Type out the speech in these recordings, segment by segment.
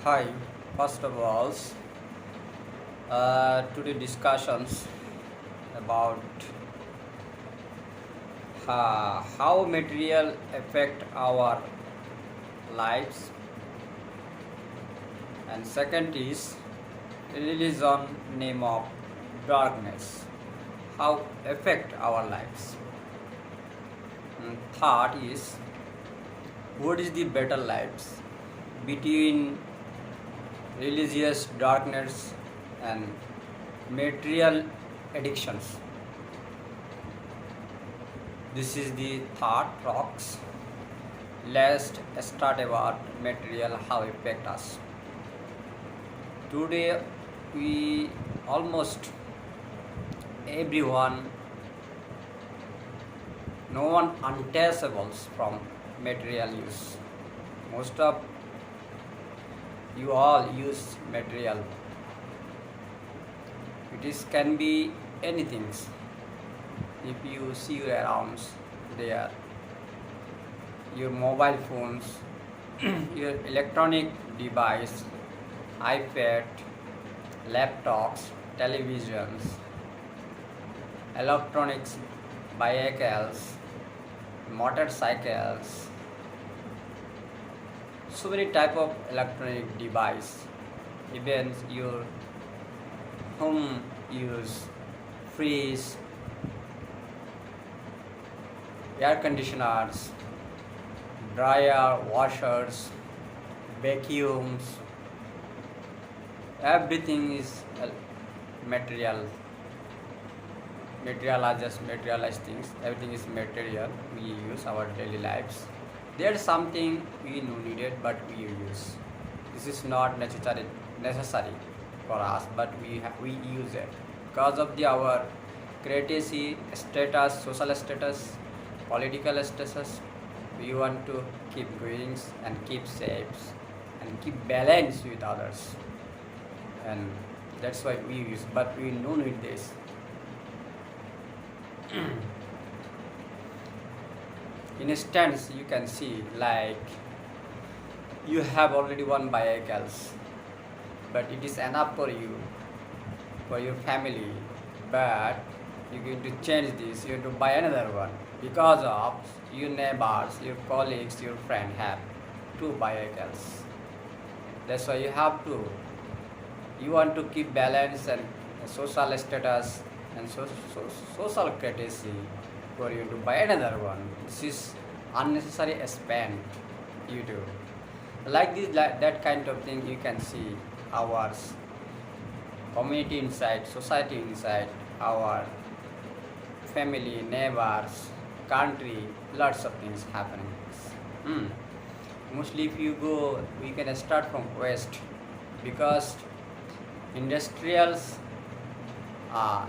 Hi, first of all, today discussions about how material affect our lives, and second is religion name of darkness, how affect our lives. And third is what is the better lives between religious darkness and material addictions. This is the third talks. Let's start about material how affect us. Today we almost everyone, no one untouchables from material use. Most of you all use material. It is can be anything. If you see around there, your mobile phones, your electronic device, iPad, laptops, televisions, electronics, vehicles, motorcycles, so many type of electronic device. Even your home use, fridge, air conditioners, dryer, washers, vacuums, everything is material. Material are just materialized things. Everything is material. We use our daily lives. There's something we know needed, but we use. This is not necessary for us, but we use it because of our courtesy, status, social status, political status. We want to keep going and keep safe and keep balance with others, and that's why we use. But we no need this. In instance, you can see like you have already one vehicles, but it is enough for you, for your family, but you're going to change this, you have to buy another one because of your neighbors, your colleagues, your friend have two vehicles. That's why you want to keep balance and social status and social courtesy for you to buy another one. This is unnecessary spend you do. Like this, that kind of thing you can see our community inside, society inside, our family, neighbors, country, lots of things happening. Mostly if you go, we can start from west because industrials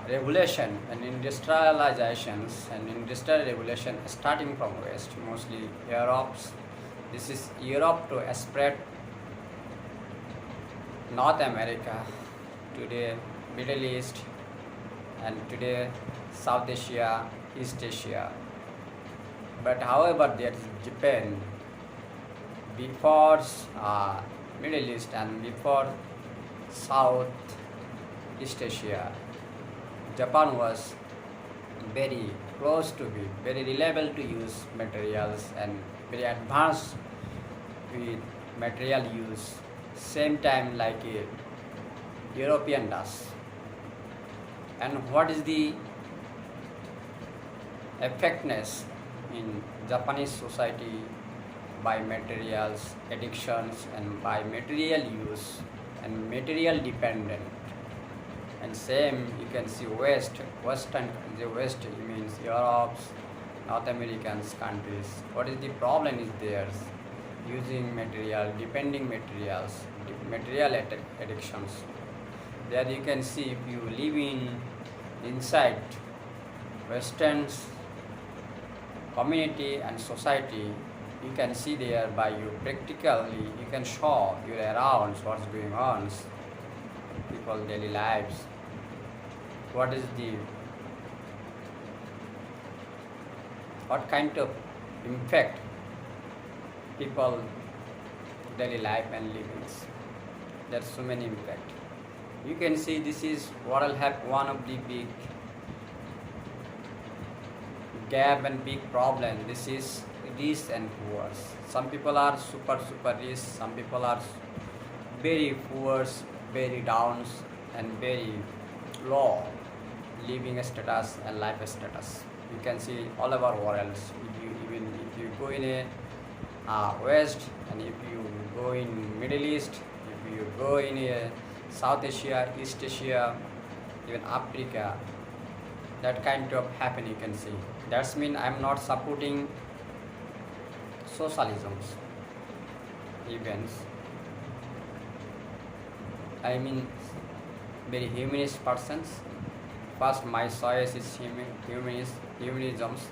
regulation and industrializations and industrial revolution starting from west, mostly Europe's. This is Europe to spread North America, today Middle East, and today South Asia, East Asia. But however, there is Japan before Middle East and before South East Asia. Japan was very close to be very reliable to use materials and very advanced with material use. Same time like a European does. And what is the effectiveness in Japanese society by materials addictions and by material use and material dependent? And same you can see western, the west means Europe's, North Americans countries. What is the problem is theirs using material, depending materials, material addictions. There you can see if you live inside western community and society, you can see there by you practically you can show you around what's going on people daily lives, what kind of impact people daily life and livings. There's so many impact. You can see this is world have one of the big gap and big problem. This is rich and poor. Some people are super rich, some people are very poor, very down and very low living status and life status. You can see all over world. Even if you go in a west, and if you go in Middle East, if you go in a South Asia, East Asia, even Africa, that kind of happen you can see. That's mean I'm not supporting socialisms events. I mean very humanist persons. First my choice is humanisms,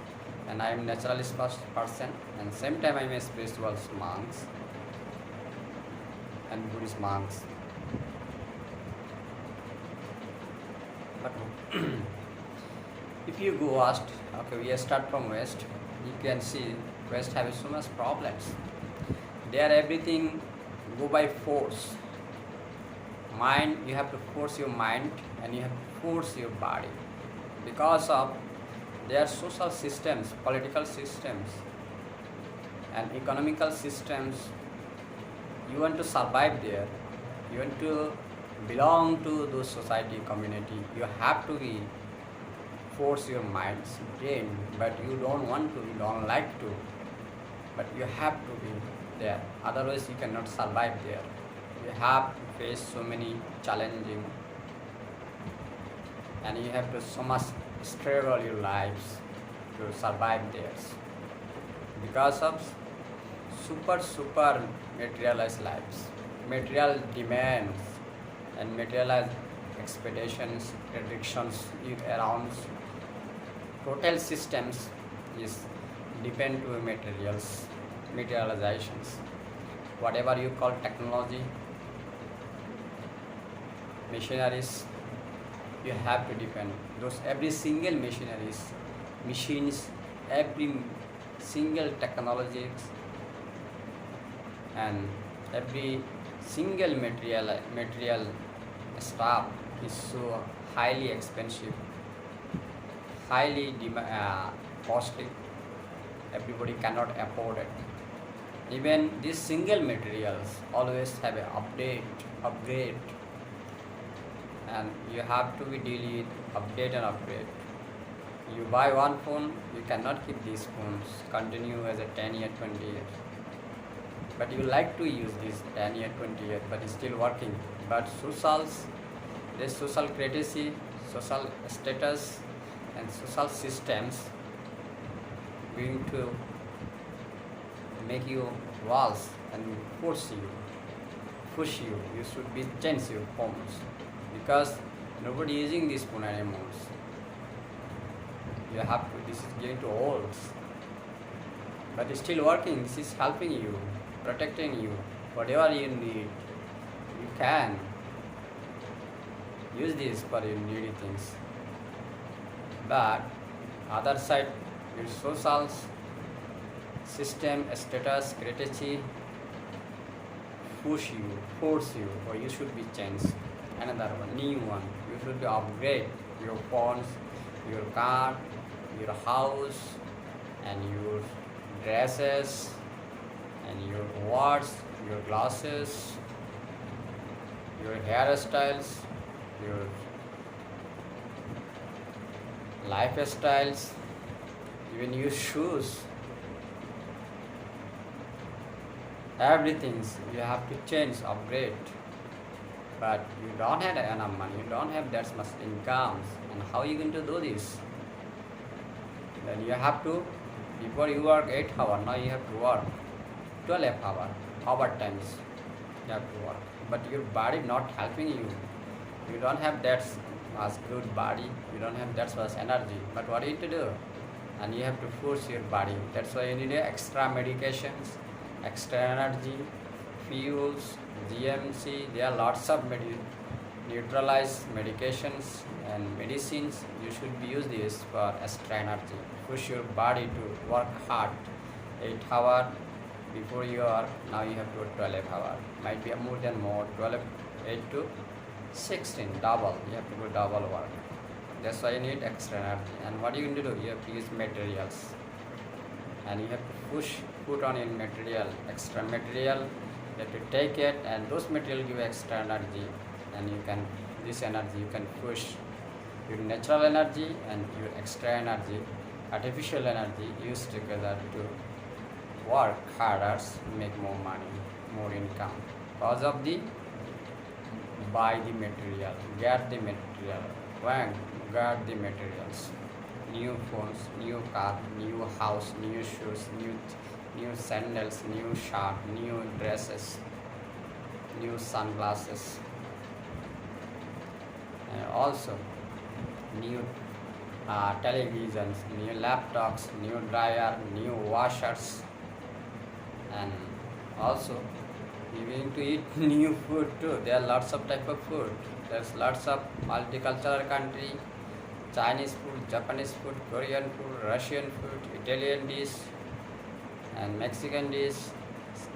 and I am naturalist first person, and same time I am a spiritual monks and Buddhist monks. But if you go west, okay, we start from west, you can see west have so much problems. There everything go by force. Mind, you have to force your mind and you have to force your body. Because of their social systems, political systems and economical systems, you want to survive there, you want to belong to those society community, you have to be force your mind's brain, but you don't want to, you don't like to, but you have to be there, otherwise you cannot survive there. You have to face so many challenging, and you have to so much struggle your lives to survive there because of super materialized lives, material demands and materialized expectations, predictions around total systems is depend to materializations. Whatever you call technology, machineries, you have to depend those every single machines, every single technologies, and every single material stuff is so highly expensive, highly costly. Everybody cannot afford it. Even these single materials always have an upgrade, and you have to be daily update and upgrade. You buy one phone, you cannot keep these phones continue as a 10 year, 20 years. But you like to use this 10 year, 20 year, but it's still working. But this social courtesy, social status, and social systems going to make you walls and push you. You should be change your phones because nobody using this phone anymore. You have to. This is getting to old, but it's still working. This is helping you, protecting you. Whatever you need, you can use this for your needy things. But other side, your social system, status, courtesy force you, or you should be changed. Another one, new one. You should upgrade your phones, your car, your house, and your dresses, and your watch, your glasses, your hairstyles, your lifestyles, even your shoes. Everything you have to change, upgrade. But you don't have enough money, you don't have that much income, and how are you going to do this? Then you have to, before you work 8 hours, now you have to work 12 hours, overtimes you have to work. But your body not helping you. You don't have that much good body, you don't have that much energy. But what do you need to do? And you have to force your body. That's why you need extra medications, extra energy, fuels, GMC. There are lots of neutralized medications and medicines. You should be use this for extra energy. Push your body to work hard 8 hours before you are, now you have to 12 hours. Might be more than more, 12 8 to 16, double. You have to do double work. That's why you need extra energy. And what you going to do? You have to use materials, and you have to put on in material, extra material. You have to take it, and those material give extra energy, and you can this energy you can push your natural energy and your extra energy, artificial energy used together to work harder, make more money, more income. Because of the buy the material, get the material, when get the materials, new phones, new car, new house, new shoes, new sandals, new shirt, new dresses, new sunglasses, and also new televisions, new laptops, new dryer, new washers, and also you going to eat new food too. There are lots of type of food. There's lots of multicultural country, Chinese food, Japanese food, Korean food, Russian food, Italian dish, and Mexican dish,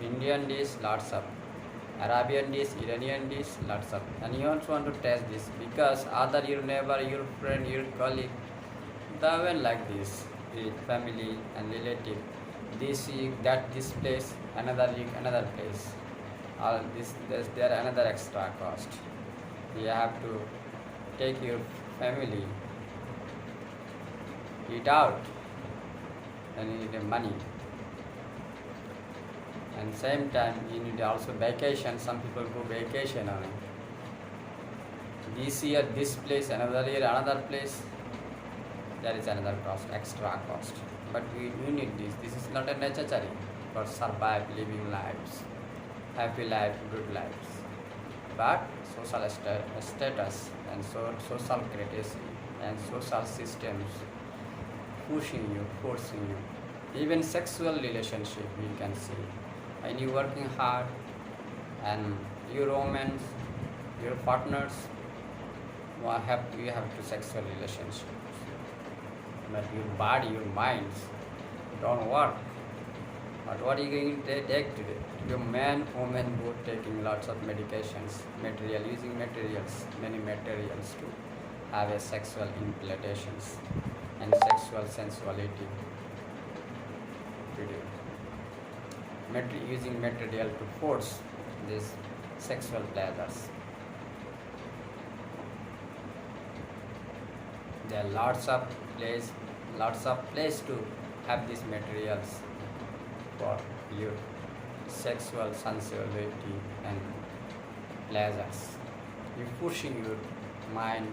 Indian dish, lots of Arabian dish, Iranian dish, lots of. And you also want to test this because other your neighbor, your friend, your colleague, they will like this, with family and relative. This week, that this place, another week, another place. All this there another extra cost. You have to take your family, eat out, and you need money. And same time you need also vacation. Some people go vacation on it. This year this place, another year another place. There is another cost, extra cost. But you need this. This is not a necessary for survive living lives, happy life, good lives. But social status and social courtesy and social systems pushing you, forcing you. Even sexual relationship you can see. When you working hard and your romance, your partners, you have to sexual relationships. But your body, your minds don't work. But what are you going to take today? Your man, woman both taking lots of medications, using materials, many materials to have a sexual implantations and sexual sensuality today. Using material to force these sexual pleasures. There are lots of place to have these materials for your sexual sensuality and pleasures. You're pushing your mind,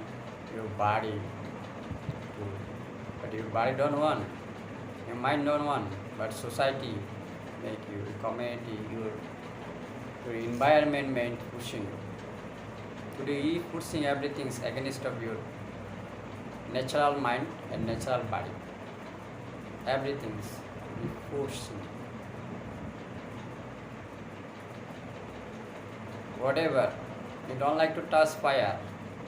your body to, but your body don't want, your mind don't want, but society make you, community, your environment pushing you. Today you pushing everything against of your natural mind and natural body. Everything you forcing. Whatever, you don't like to touch fire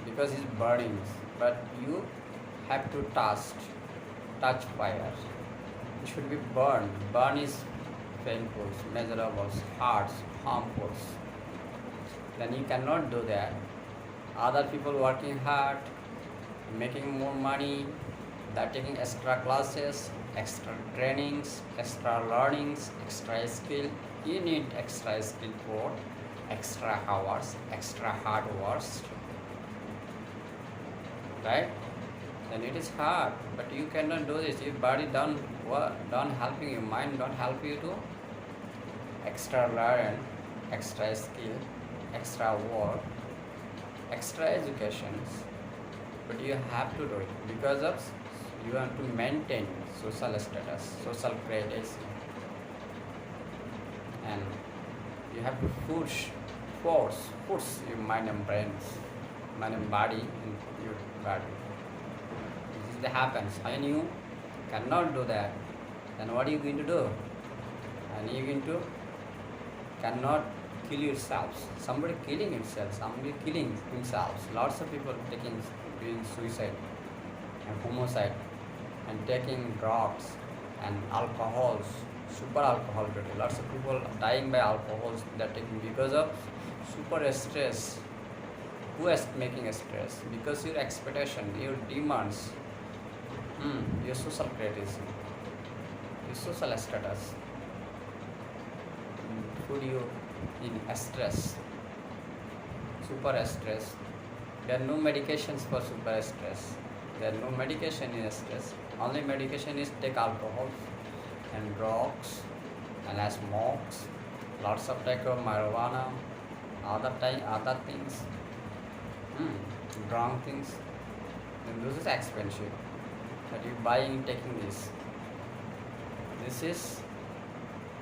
because it's burning, but you have to touch fire. It should be burned. Burn is painful, miserable, hard, harmful. Then you cannot do that. Other people working hard, making more money, they're taking extra classes, extra trainings, extra learnings, extra skill. You need extra skill for extra hours, extra hard works, right? Then it is hard, but you cannot do this. Your body don't help you, your mind don't help you to extra learn, extra skill, extra work, extra educations. But you have to do it because of you want to maintain social status, social credits, and you have to force your mind and brains, mind and body in your body. This is the happens. When you cannot do that, then what are you going to do? And you going to cannot kill yourselves. Somebody killing himself, somebody killing themselves. Lots of people doing suicide and homicide and taking drugs and alcohols, super alcohol today. Lots of people dying by alcohols they're taking because of super stress Who is making a stress? Because your expectation, your demands, your social criticism, your social status, put you in stress, super stress. There are no medications for super stress. There are no medication in stress. Only medication is take alcohol and drugs and smokes, lots of type of marijuana, other things, wrong things. Then this is expensive. But you buying taking this. This is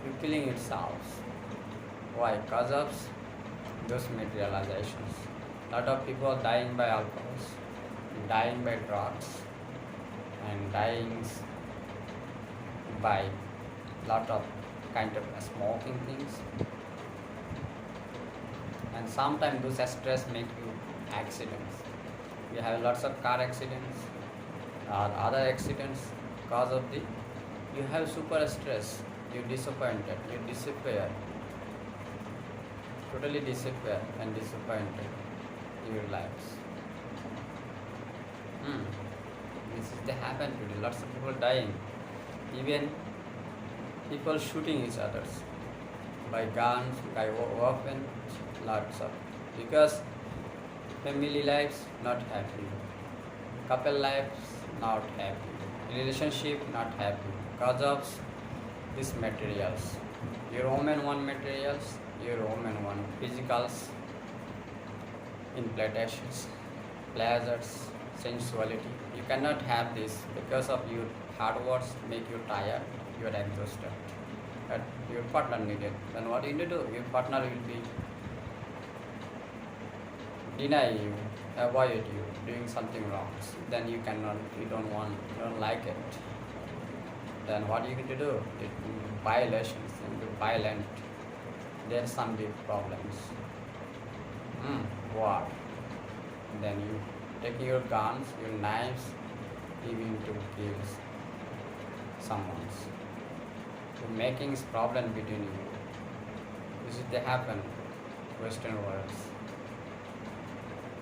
you killing yourselves. Why? Because of those materializations. Lot of people dying by alcohols, dying by drugs, and dying by lot of kind of smoking things. And sometimes those stress make you accidents. You have lots of car accidents or other accidents because of the you have super stress. You're disappointed. You disappear. Totally disappear and disappointed in your lives. This is the happen today. Lots of people dying. Even people shooting each others by guns, by weapons, lots of because family lives not happy, couple lives not happy, relationship not happy because of these materials. Your woman want materials, your woman want physicals, implantations, pleasures, sensuality. You cannot have this because of your hard works make you tired, you are exhausted. But your partner needed. Then what you need to do? Your partner will be deny you, avoid you, doing something wrong. Then you cannot, you don't like it. Then what you need to do? It violations, violent. There are some big problems. What? Then you take your guns, your knives, even to kill someone. So making is problem between you. This is the happen, Western world.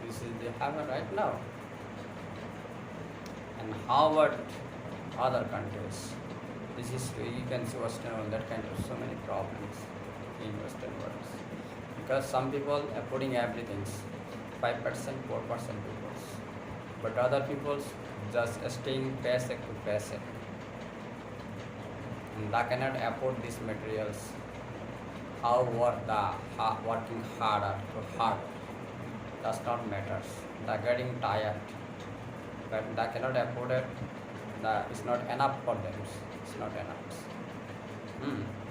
This is the happen right now. And how about other countries? This is you can see Western world that kind of so many problems in Western world. Because some people are putting everything, 5%, 4% people. But other people just staying paycheck to paycheck. And they cannot afford these materials. How working harder to hard does not matter. They are getting tired, but they cannot afford it. It's not enough for them. It's not enough.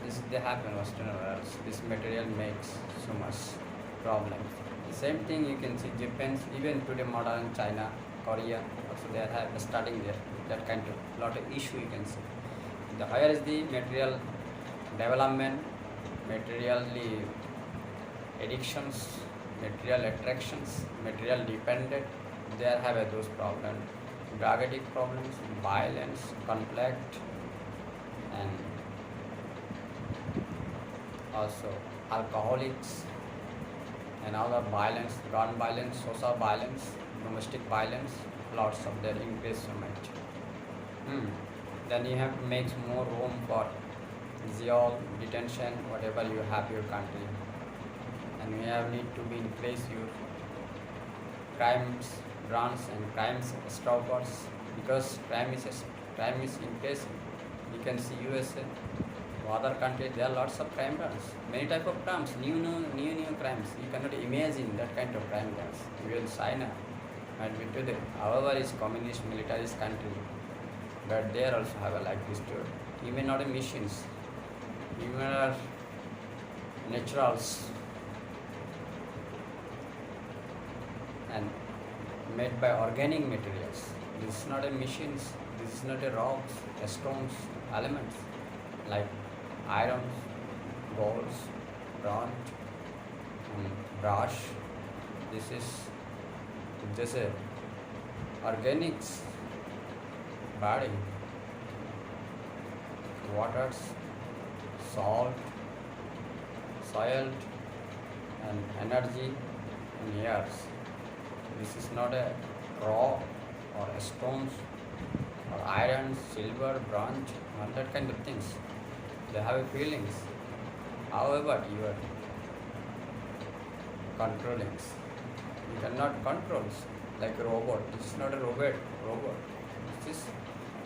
This they happen Western world. This material makes so much problems. The same thing you can see Japan, even today modern China, Korea, also they are starting there. That kind of lot of issue you can see. The higher is the material development, materially addictions, material attractions, material dependent, they have those problems. Drug addict problems, violence, conflict, and also alcoholics and other violence, gun violence, social violence, domestic violence, lots of their imprisonment. Then you have to make more room for jail, detention, whatever you have your country. And you have need to be in place your crimes branch and crimes stoppers because crime is increasing. You can see USA or other countries there are lots of crime branch, many type of crimes, new crimes. You cannot imagine that kind of crime branch. Even China might be today. However, is communist militarist country, but they also have a like this too. Even not a machines, even are naturals and made by organic materials. This is not a machines, this is not a rocks, stones, elements like iron, gold, bronze, brass. This is just a organics body, waters, salt, soil, and energy and airs. This is not a rock or a stones or iron, silver, bronze, all that kind of things. They have feelings. However, you are controlling. You cannot control like a robot. This is not a robot. This is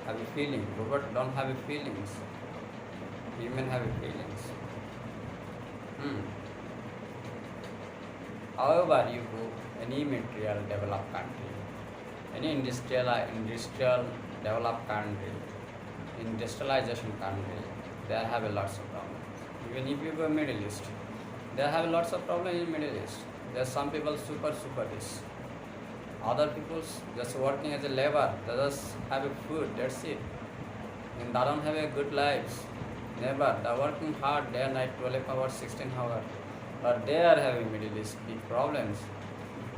have a feeling. Robot don't have a feelings. Human have a feelings. Hmm. However, you go any material developed country, any industrial developed country, industrialization country, they have a lots of problems. Even if you go Middle East, they have lots of problems in Middle East. There are some people super rich. Other people just working as a labor. They just have a food. That's it. And they don't have a good lives. Never. They're working hard day and night, 12 hours, 16 hours. But they are having Middle East big problems.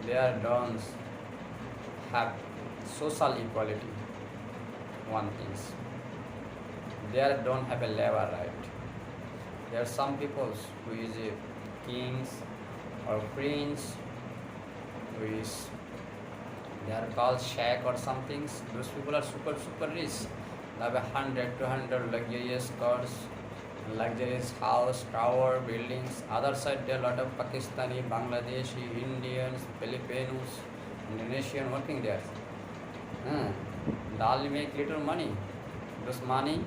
They don't have social equality. One thing. They don't have a labor right. There are some people who is a kings or prince, who is they are called sheikh or something. Those people are super rich. They have 100, 200 luxurious cars, luxurious house, tower, buildings. Other side there are a lot of Pakistani, Bangladeshi, Indians, Filipinos, Indonesian working there. They all make little money. Those money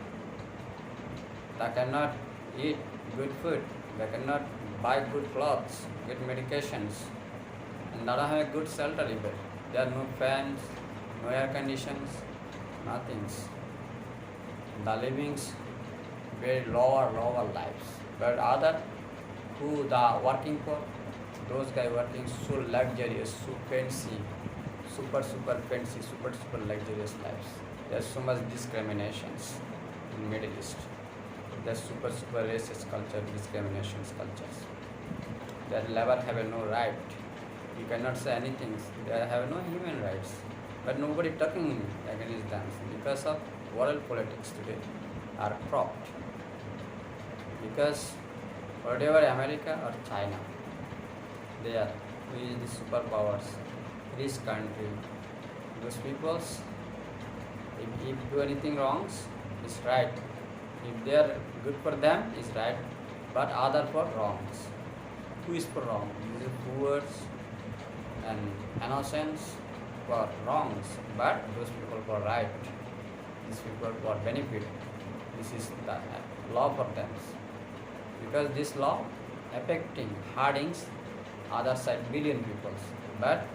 they cannot eat good food. They cannot buy good clothes, good medications, and they don't have a good shelter even. There are no fans, no air conditions, nothing. The livings very lower lives. But other who the working for, those guys working so luxurious, so fancy, super fancy, super luxurious lives. There's so much discriminations in Middle East. There's super racist culture, discriminations cultures. They never have no right. You cannot say anything. They have no human rights. But nobody talking against them because of world politics today are corrupt. Because whatever America or China, they are who is the superpowers, rich country. Those peoples, if do anything wrongs, it's right. If they are good for them, is right. But other for wrongs. Who is for wrong? These are poor and innocents for wrongs, but those people for right. These people for benefit. This is the law for them. Because this law affecting hardings other side billion people, but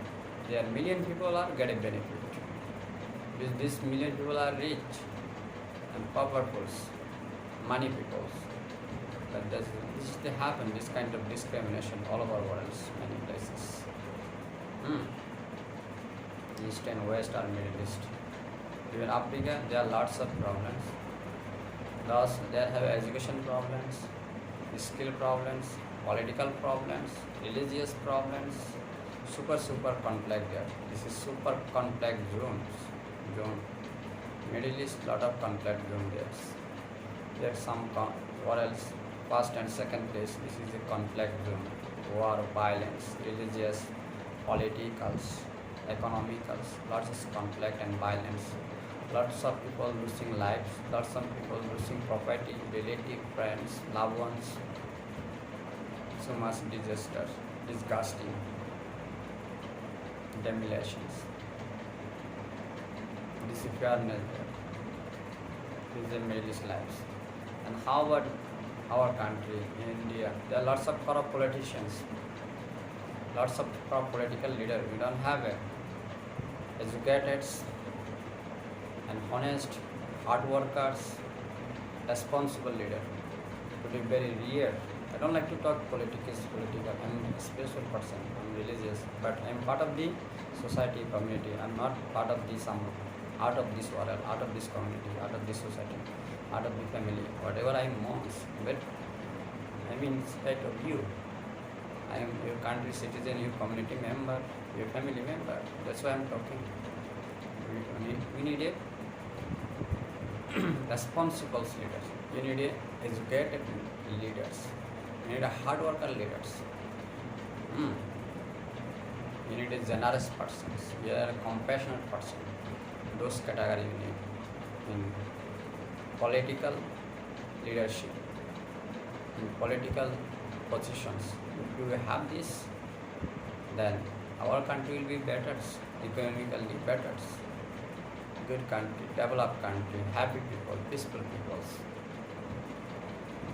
their million people are getting benefit. Because these million people are rich and powerful, money people. But this happen, this kind of discrimination all over the world, many places. East and West or Middle East. Even Africa, there are lots of problems. Thus, they have education problems, skill problems, political problems, religious problems, super complex there. This is super complex zone. Middle East, lot of complex zone there. There's some, what else? First and second place, this is a complex zone. War, violence, religious, politicals, economicals, lots of conflict and violence. Lots of people losing lives, lots of people losing property, relative, friends, loved ones. So much disaster, disgusting, demolitions, disappearance. This is the Middle East lives. And how about our country, India? There are lots of corrupt politicians, lots of corrupt political leaders. We don't have educated and honest, hard workers, responsible leader. It will be very rare. I don't like to talk political. I'm a spiritual person. I'm religious, but I'm part of the society, community. I'm not part of the out of this world, out of this community, out of this society, out of the family. Whatever I want, but I'm in spite of you. I am your country citizen, your community member, your family member. That's why I'm talking. We need a responsible leaders. You need a educated leaders. You need a hard worker leaders. You need a generous person, you are a compassionate person. Those categories you need in political leadership, in political positions. If you have this, then our country will be better, economically better, good country, developed country, happy people, peaceful people.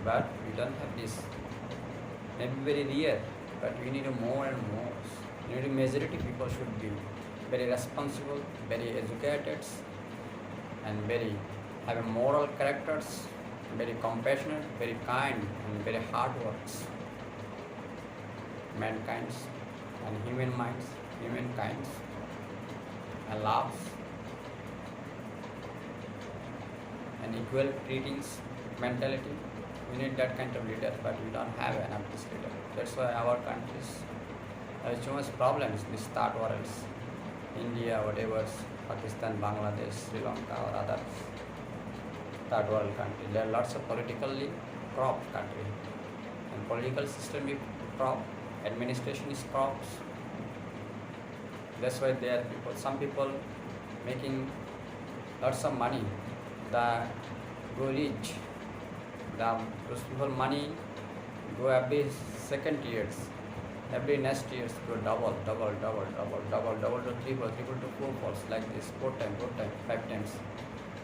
But we don't have this. Maybe very rare, but we need more and more. We need a majority people should be very responsible, very educated, and very have a moral characters, very compassionate, very kind, and very hard works. Mankind's and human minds, humankind, and loves and equal treatings mentality. We need that kind of leader, but we don't have enough this leader. That's why our countries have so much problems. These third worlds, India, whatever, Pakistan, Bangladesh, Sri Lanka, or other third world country. There are lots of politically corrupt country, and political system is corrupt, administration is corrupt. That's why there are people. Some people making lots of money. The go rich. Those people money go every second years, every next years go double to triple to four folds like this, four times, 5 times,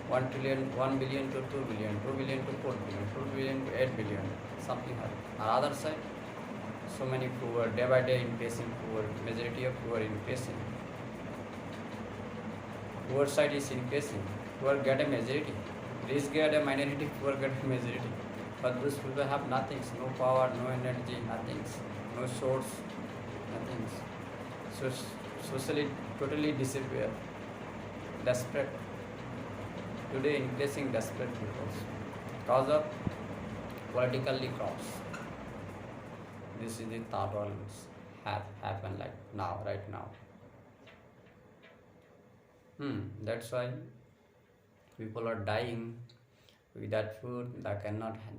1 trillion, 1 billion to 2 billion, 2 billion to 4 billion, 2 billion to 8 billion, something like that. On the other side, so many poor, day by day increasing poor, majority of poor increasing. Poor side is increasing, poor get a majority, rich get a minority, poor get a majority. But those people have nothing, no power, no energy, nothing, no source, nothing. So socially totally disappear, desperate. Today increasing desperate people cause of politically crops. This is the third world have happened like now, right now. That's why people are dying without food. They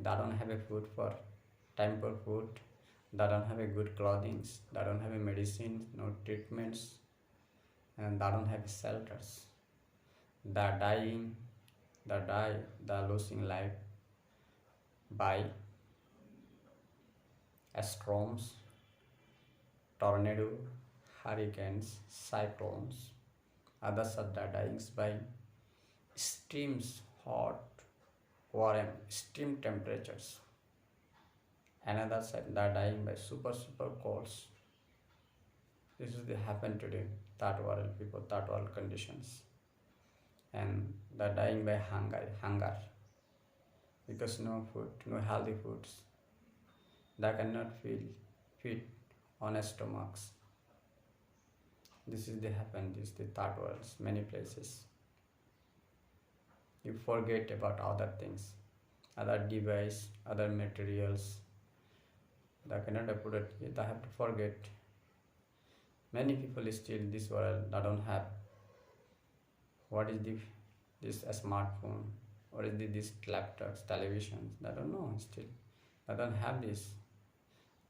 don't have a food for time for food. They don't have a good clothing. They don't have a medicine, no treatments, and they don't have shelters. They're dying. They're losing life by storms, tornado, hurricanes, cyclones. Others are dying by extremes, hot, warm, extreme temperatures. Another side, they're dying by super colds. This is the happen today, third world people, third world conditions. And they're dying by hunger. Because no food, no healthy foods. They cannot feed on stomachs. This is the happen, this is the third world, many places. You forget about other things, other device, other materials. They cannot afford it, they have to forget. Many people still in this world, they don't have what is this smartphone, what is this laptops, televisions, they don't know still. They don't have this.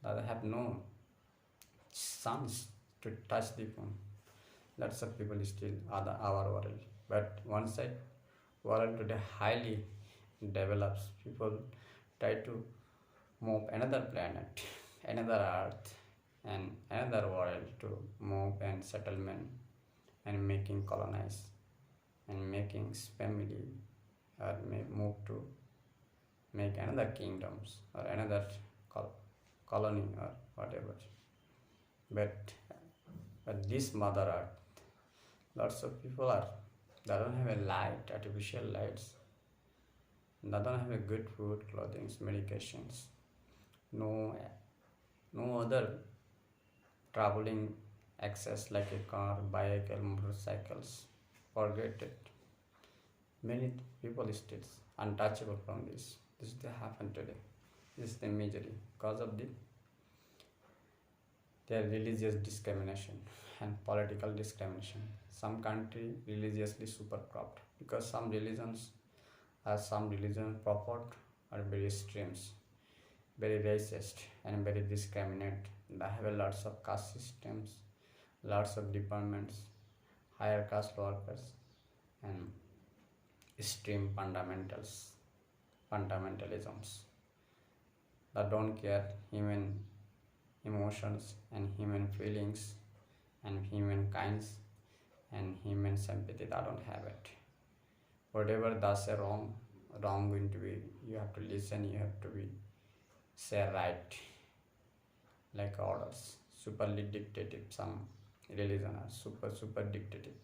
They have no chance to touch the phone. Lots of people still are our world. But one side, world today highly develops. People try to move another planet, another earth, and another world to move and settlement and making colonize and making family or move to make another kingdoms or another colony or whatever. But this mother earth, lots of people they don't have a light, artificial lights. They don't have a good food, clothing, medications. No other traveling access like a car, bike, motorcycles. Forget it. Many people still untouchable from this. This is the happen today. This is the misery because of their religious discrimination and political discrimination. Some country religiously super corrupt because some religions purport are very extremes, very racist and very discriminate. They have a lots of caste systems, lots of departments, higher caste workers, and extreme fundamentalisms that don't care human emotions and human feelings and human kinds and human sympathy. They don't have it. Whatever that's a wrong going to be, you have to listen, you have to be say right, like orders. Superly dictative. Some religions are super dictative.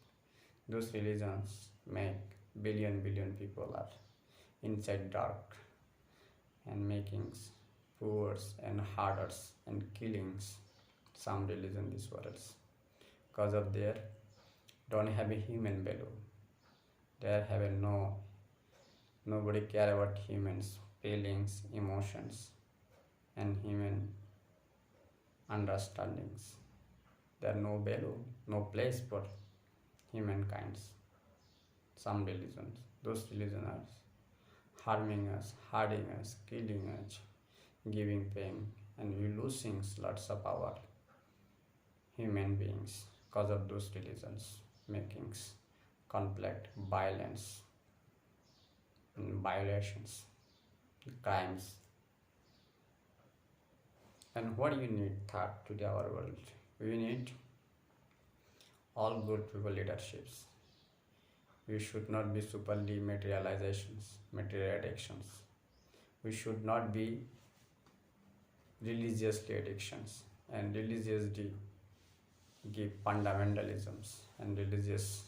Those religions make billion people are inside dark and makings poors and harders and killings. Some religion this world because of their don't have a human value. They have a nobody care about humans feelings, emotions, and human understandings. There no value, no place for humankind. Some religions, those religions are harming us, hurting us, killing us, giving pain, and we losing lots of our human beings because of those religions makings conflict, violence, and violations, crimes. And what do you need thought to our world? We need all good people leaderships. We should not be superly materializations, material addictions. We should not be religiously addictions, and religiously give fundamentalisms and religious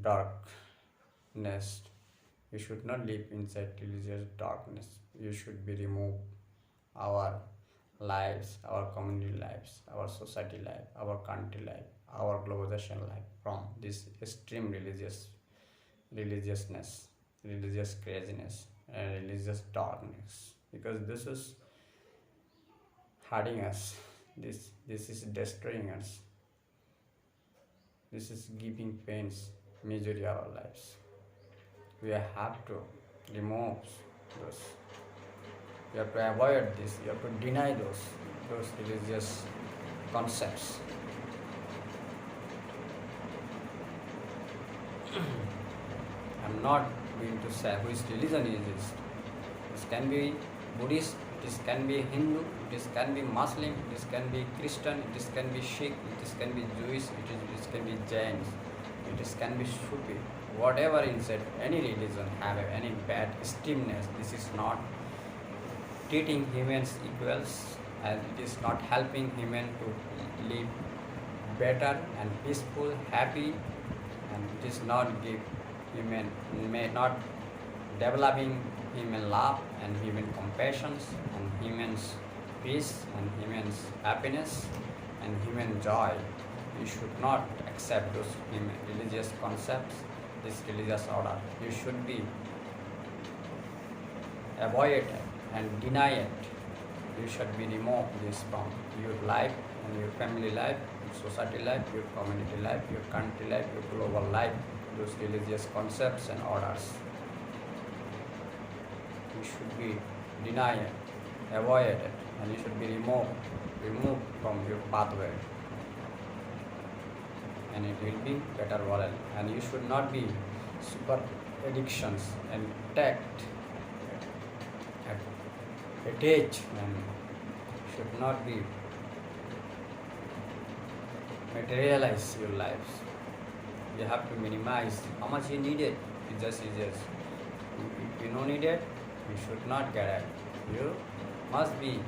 darkness. We should not live inside religious darkness. You should be remove our lives, our community lives, our society life, our country life, our globalization life from this extreme religiousness, religious craziness, and religious darkness. Because this is hurting us. This is destroying us. This is giving pains majority of our lives. We have to remove those. You have to avoid this. You have to deny those religious concepts. I'm not going to say which religion is this. This can be Buddhist, this can be Hindu, this can be Muslim, this can be Christian, this can be Sikh, this can be Jewish, this can be Jains, this can be Sufi. Whatever inside any religion have any bad extremeness, this is not treating humans equals, and it is not helping human to live better and peaceful, happy, and it is not give human may not developing human love and human compassion and human's peace and human's happiness and human joy. You should not accept those religious concepts, this religious order. You should be avoid it and deny it. You should be remove this from your life and your family life, your society life, your community life, your country life, your global life, those religious concepts and orders. You should be deny it, avoid it, and you should be removed from your pathway. And it will be better world. And you should not be super addictions and attached, and should not be materialize your lives. You have to minimize how much you need it. It just is just. If you don't need it, you should not get it. You must be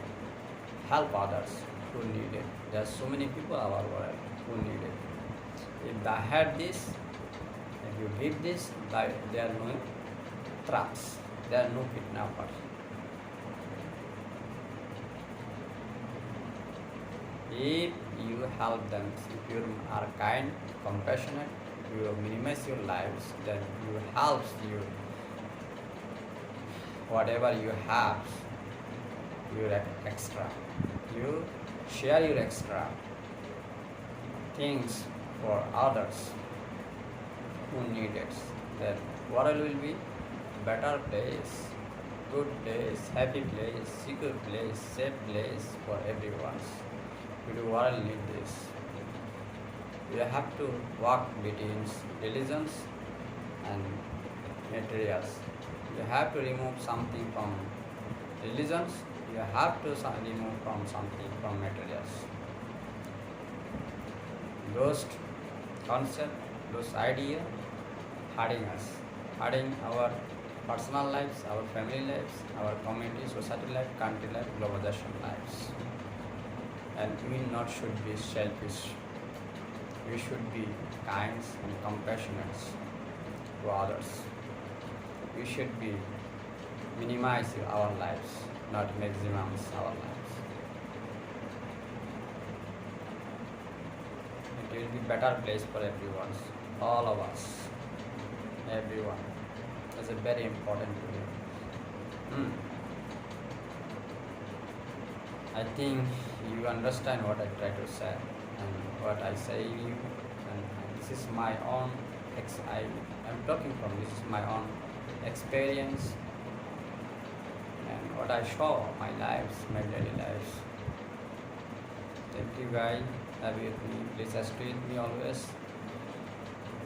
help others who need it. There are so many people in our world who need it. If they had this, if you give this, there are no traps, there are no kidnappers. If you help them, if you are kind, compassionate, you minimize your lives, then you help you. Whatever you have, your extra, you share your extra things for others who need it. Then world will be better place, good place, happy place, secure place, safe place for everyone. The world need this. You have to walk between religions and materials. You have to remove something from religions. You have to remove from something from materials. Those concepts, those ideas, hurting us, hurting our personal lives, our family lives, our community, society life, country life, globalization lives. And we not should be selfish. We should be kind and compassionate to others. We should be minimize our lives, not maximize our lives. It will be better place for everyone, all of us, everyone. It's a very important to do. I think you understand what I try to say and what I say to you, and this is my own. I am talking from this is my own experience and what I show my lives, my daily lives. Thank you guys. Have with me. Please stay with me always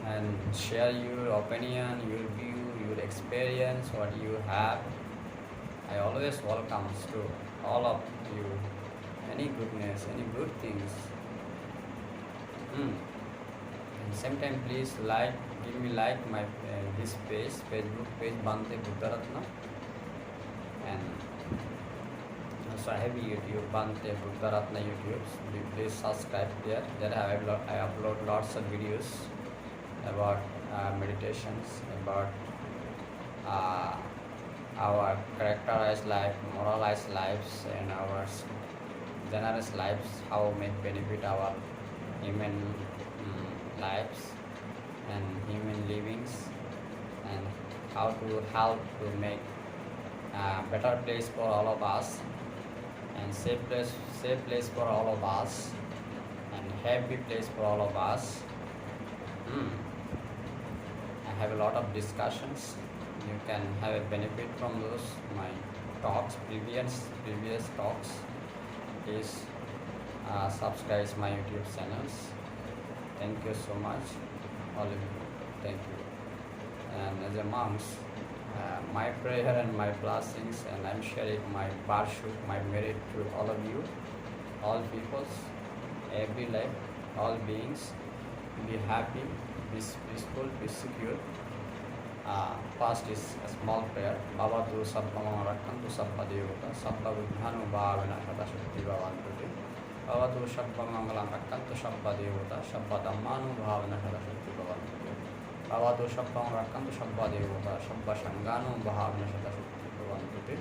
and share your opinion, your view, your experience, what you have. I always welcome to all of you. Any goodness, any good things. And sometimes please give me my this page, Facebook page Bante Buddharatna, and also I have YouTube Bante Buddharatna YouTube. Please subscribe there. There I upload lots of videos about meditations, about our characterized life, moralized lives, and our generous lives, how may benefit our human lives and human livings, and how to help to make a better place for all of us, and safe place for all of us, and happy place for all of us. I have a lot of discussions. You can have a benefit from those my talks, previous talks. Please subscribe my YouTube channels. Thank you so much, all of you. Thank you. And as a monk, my prayer and my blessings, and I'm sharing my barshuk, my merit to all of you, all peoples, every life, all beings. Be happy, be peaceful, be secure. First is a small prayer. Baba tu sabbamam rakkantu sabba devata sabba vidhanu bhavana hata shakti bhavantu. Baba tu sabbamam rakkantu sabba devata sabba dhammanu bhavana hata shakti bhavantu. Baba tu sabbamam rakkantu sabba devata sabba shanganu bhavana hata shakti bhavantu.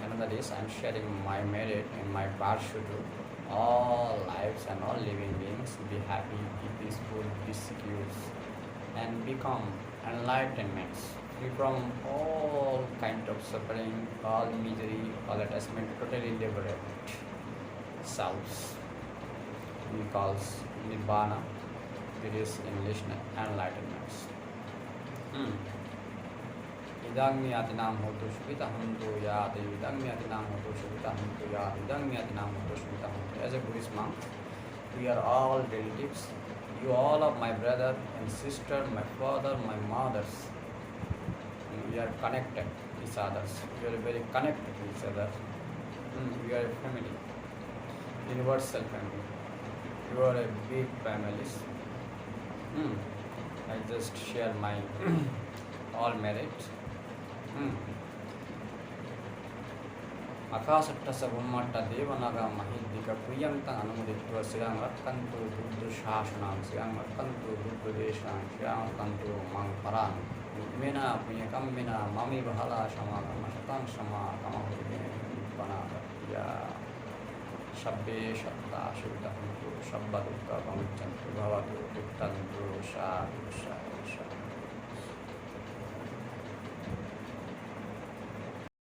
Another is I am sharing my merit and my parshu to all lives and all living beings. Be happy, be peaceful, be secure, and become enlightenment, free from all kind of suffering, all misery, all attachment, totally liberated selves. We call Nibbana. It is English enlightenment. Idang mi atinam hotu shvita hantu yad, idang mi atinam hotu shvita hantu yad, idang mi atinam hotu shvita hantu. As a Buddhist monk, we are all relatives. You all of my brother and sister, my father, my mothers. We are connected each others. We are very connected to each other. We are a family, universal family. You are a big families. I just share my all merit. Akasatta Bummata Devanaga Mahidika Priyanta Anumuditwa Siang Rakantu Buddha Shashanam Siang Rakantu Buddha Deshan Siang Rakantu Mangparan Mina Punyakam Mina Mami Bahala Shama Kamashatan Shama Kamahudi Banata Ya Shabbe Shatta Shivitahantu Shabba Dukka Pamichantu Bhavatu Duktantu Sha